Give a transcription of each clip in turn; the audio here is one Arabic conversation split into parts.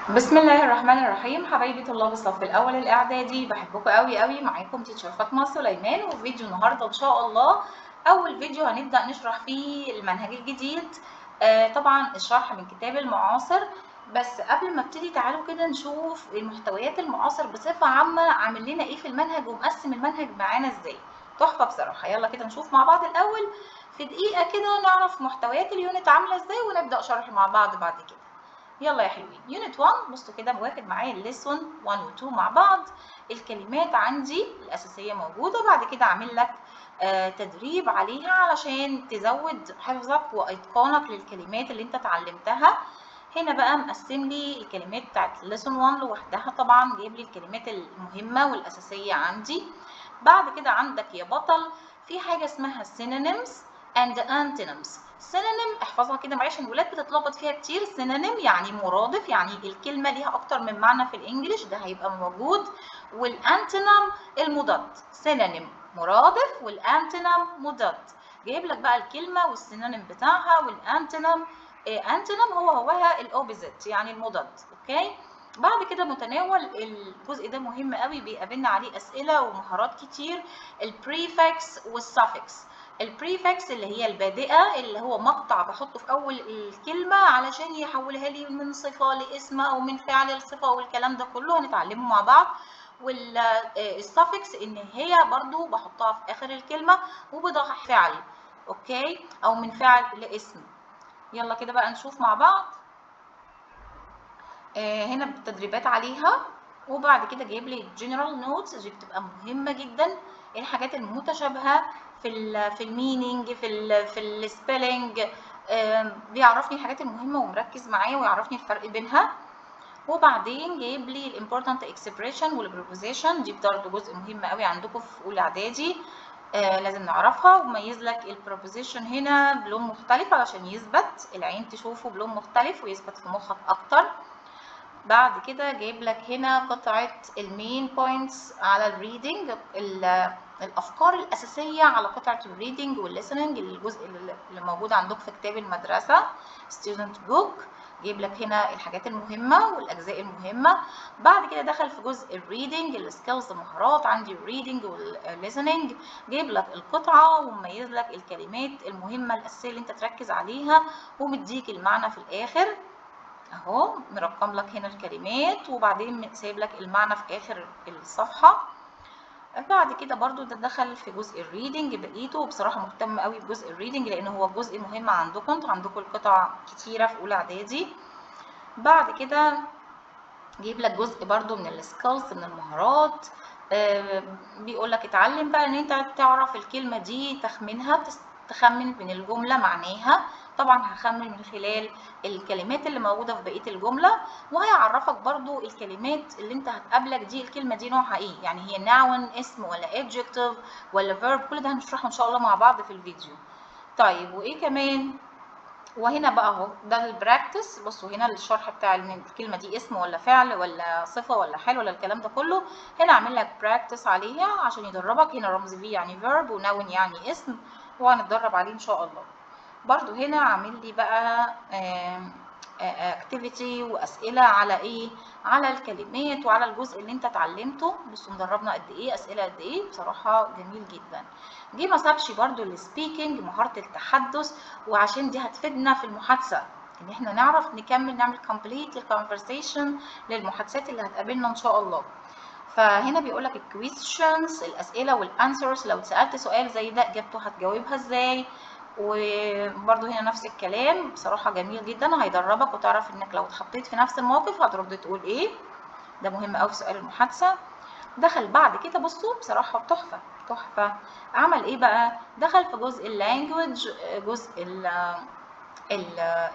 بسم الله الرحمن الرحيم. حبايبي طلاب الصف الاول الاعدادي، بحبكم قوي قوي. معاكم تيتشر فاطمه سليمان، وفي فيديو النهارده ان شاء الله اول فيديو هنبدا نشرح فيه المنهج الجديد. طبعا الشرح من كتاب المعاصر. بس قبل ما ابتدي تعالوا كده نشوف المحتويات المعاصر بصفه عامه عامل لنا ايه في المنهج ومقسم المنهج معانا ازاي. تحفه بصراحه. يلا كده نشوف مع بعض الاول في دقيقه كده نعرف محتويات اليونت عامله ازاي ونبدا شرح مع بعض بعد كده. يلا يا حلوين. يونت 1 بصوا كده واخد معايا الليسون 1 و 2 مع بعض. الكلمات عندي الأساسية موجودة، بعد كده أعمل لك تدريب عليها علشان تزود حفظك وإتقانك للكلمات اللي أنت اتعلمتها. هنا بقى مقسم لي الكلمات بتاعت الليسون 1 لوحدها، طبعا جايب لي الكلمات المهمة والأساسية عندي. بعد كده عندك يا بطل في حاجة اسمها synonyms and antonyms. synonym احفظها كده معايا عشان الولاد بتتلخبط فيها كتير. synonym يعني مرادف، يعني الكلمة ليها أكتر من معنى في الإنجليش، ده هيبقى موجود. والانتونم المضاد. synonym مرادف والانتونم مضاد. جايب لك بقى الكلمة والسينونيم بتاعها والانتونم. انتونم هوها الاوبوزيت يعني المضاد. اوكي. بعد كده متناول الجزء ده مهم قوي، بيقابلنا عليه اسئله ومهارات كتير. البريفكس والسافكس. البريفكس اللي هي البادئه، اللي هو مقطع بحطه في اول الكلمه علشان يحولها لي من صفه لاسم او من فعل لصفه، والكلام ده كله هنتعلمه مع بعض. والسافكس ان هي برضو بحطها في اخر الكلمه وبضع فعل. اوكي، او من فعل لاسم. يلا كده بقى نشوف مع بعض. هنا التدريبات عليها. وبعد كده جايب لي جنرال نوتس، دي بتبقى مهمه جدا. الحاجات المتشابهه في المينينج في السبيلنج. بيعرفني الحاجات المهمه ومركز معايا ويعرفني الفرق بينها. وبعدين جايب لي الامبورتنت اكسبريشن والبروبوزيشن، دي برضه جزء مهم قوي عندكم في اولى اعدادي. لازم نعرفها. وميز لك البروبوزيشن هنا بلون مختلف علشان يثبت، العين تشوفه بلون مختلف ويثبت في مخك اكتر. بعد كده جايب لك هنا قطعة المين بوينتس على الريدنج، الأفكار الأساسية على قطعة الريدنج والليسننج، الجزء اللي موجود عندك في كتاب المدرسة student book. جايب لك هنا الحاجات المهمة والأجزاء المهمة. بعد كده دخل في جزء الريدنج السكيلز، المهارات عندي الريدنج والليسننج. جايب لك القطعة ومميز لك الكلمات المهمة الأساسية اللي أنت تركز عليها، ومديك المعنى في الآخر. اهو مرقم لك هنا الكلمات وبعدين سايب لك المعنى في اخر الصفحه. بعد كده برضو ده دخل في جزء الريدنج بقيته، وبصراحه مهتم قوي بجزء الريدنج لان هو جزء مهم عندكم. انتوا عندكم القطع كتيره في اولى اعدادي. بعد كده جايب لك جزء برضو من السكيلز، من المهارات. بيقول لك اتعلم بقى ان انت تعرف الكلمه دي تخمينها، تخمن من الجمله معناها. طبعا هخمن من خلال الكلمات اللي موجوده في بقيه الجمله. وهيعرفك برضو الكلمات اللي انت هتقابلك دي الكلمه دي نوعها ايه، يعني هي noun اسم ولا adjective ولا verb. كل ده هنشرحه ان شاء الله مع بعض في الفيديو. طيب وايه كمان؟ وهنا بقى اهو ده البراكتس. بصوا هنا الشرح بتاع الكلمه دي اسم ولا فعل ولا صفه ولا حال ولا الكلام ده كله. هنا اعمل لك براكتس عليها عشان يدربك. هنا رمز في يعني فيرب، ونون يعني اسم، وهنتدرب عليه ان شاء الله. برضو هنا عامل لي بقى اكتيفيتي واسئله على ايه، على الكلمات وعلى الجزء اللي انت اتعلمته. بصوا مدربنا قد ايه، اسئله قد ايه، بصراحه جميل جدا. جه ما سابش برضو السبيكنج، مهاره التحدث، وعشان دي هتفيدنا في المحادثه، ان احنا نعرف نكمل نعمل كومبليت للكونفرسيشن للمحادثات اللي هتقابلنا ان شاء الله. فهنا بيقول لك الكويستشنز، الاسئله والانسرز، لو اتسالت سؤال زي ده اجابته هتجاوبها ازاي. وبرده هنا نفس الكلام، بصراحه جميل جدا، هيدربك وتعرف انك لو اتحطيت في نفس الموقف هترد تقول ايه. ده مهم قوي في سؤال المحادثه. دخل بعد كده بصوا بصراحه تحفه تحفه. عمل ايه بقى؟ دخل في جزء اللانجوج، جزء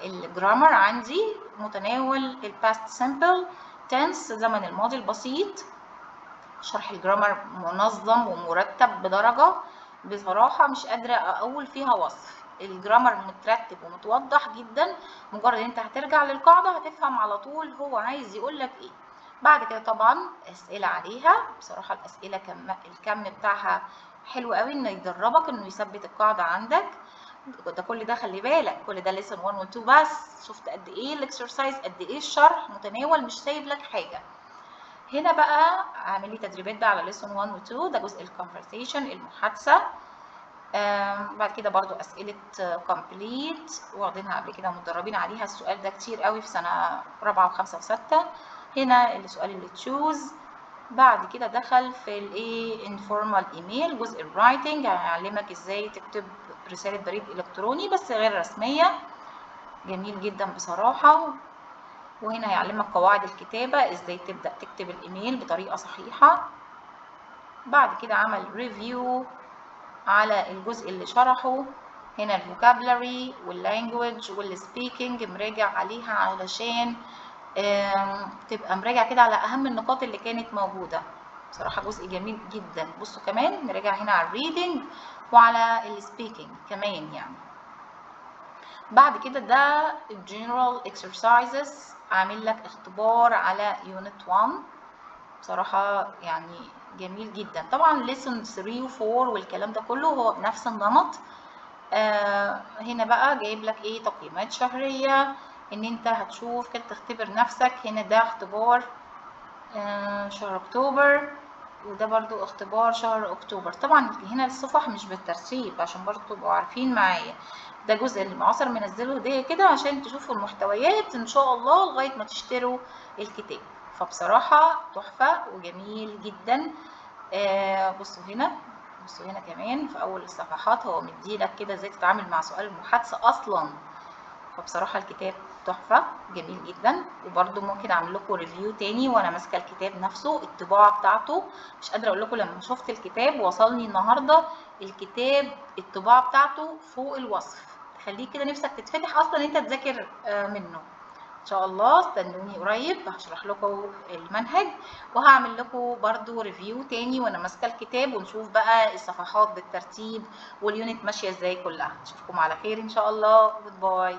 الجرامر عندي متناول الباست سيمبل تنس، زمن الماضي البسيط. شرح الجرامر منظم ومرتب بدرجة بصراحة مش قادرة أقول فيها وصف. الجرامر مترتب ومتوضح جدا، مجرد انت هترجع للقاعدة هتفهم على طول هو عايز يقول لك ايه. بعد كده طبعا أسئلة عليها. بصراحة الأسئلة الكم بتاعها حلو قوي انه يدربك انه يثبت القاعدة عندك. ده كل ده خلي بالك، كل ده lesson 1 و 2 بس. شفت قد ايه الاكسرسايز، قد ايه الشرح متناول، مش سايب لك حاجه. هنا بقى عامل لي تدريبات بقى على lesson 1 و 2، ده جزء الكونفرسيشن، المحادثه. بعد كده برضو اسئله كومبليت واخدينها قبل كده، متدربين عليها. السؤال ده كتير قوي في سنه رابعه وخمسه وسته. هنا السؤال اللي تشوز. بعد كده دخل في الايه انفورمال ايميل، جزء الرايتنج، هيعلمك ازاي تكتب رساله بريد الكتروني بس غير رسميه. جميل جدا بصراحه. وهنا هيعلمك قواعد الكتابه، ازاي تبدا تكتب الايميل بطريقه صحيحه. بعد كده عمل ريفيو على الجزء اللي شرحه. هنا الفوكابلري واللانجوج والسبيكنج مراجع عليها علشان تبقى مراجع كده على اهم النقاط اللي كانت موجوده. بصراحه جزء جميل جدا. بصوا كمان نراجع هنا على الريدنج وعلى السبيكنج كمان يعني. بعد كده ده الجنرال اكسرسايزز، عامل لك اختبار على يونت 1. بصراحه يعني جميل جدا. طبعا lesson 3 و 4 والكلام ده كله هو نفس النمط. هنا بقى جايب لك ايه تقييمات شهريه، ان انت هتشوف كده تختبر نفسك. هنا ده اختبار شهر اكتوبر، وده برضو اختبار شهر اكتوبر. طبعا هنا الصفح مش بالترتيب عشان برضو تبقوا عارفين معايا. ده جزء اللي معاصر منزله هديه كده عشان تشوفوا المحتويات ان شاء الله لغايه ما تشتروا الكتاب. فبصراحه تحفه وجميل جدا. بصوا هنا، بصوا هنا كمان في اول الصفحات هو مديلك كده ازاي تتعامل مع سؤال المحادثه اصلا. فبصراحه الكتاب تحفه جميل جدا. وبرده ممكن اعمل لكم ريفيو تاني وانا ماسكه الكتاب نفسه، الطباعه بتاعته مش قادره اقول لكم. لما شفت الكتاب وصلني النهارده الكتاب الطباعه بتاعته فوق الوصف، تخليك كده نفسك تتفتح اصلا انت تذاكر منه. ان شاء الله استنوني قريب هشرح لكم المنهج، وهعمل لكم برضو ريفيو تاني وانا ماسكه الكتاب، ونشوف بقى الصفحات بالترتيب واليونت ماشيه ازاي كلها. اشوفكم على خير ان شاء الله. جود باي.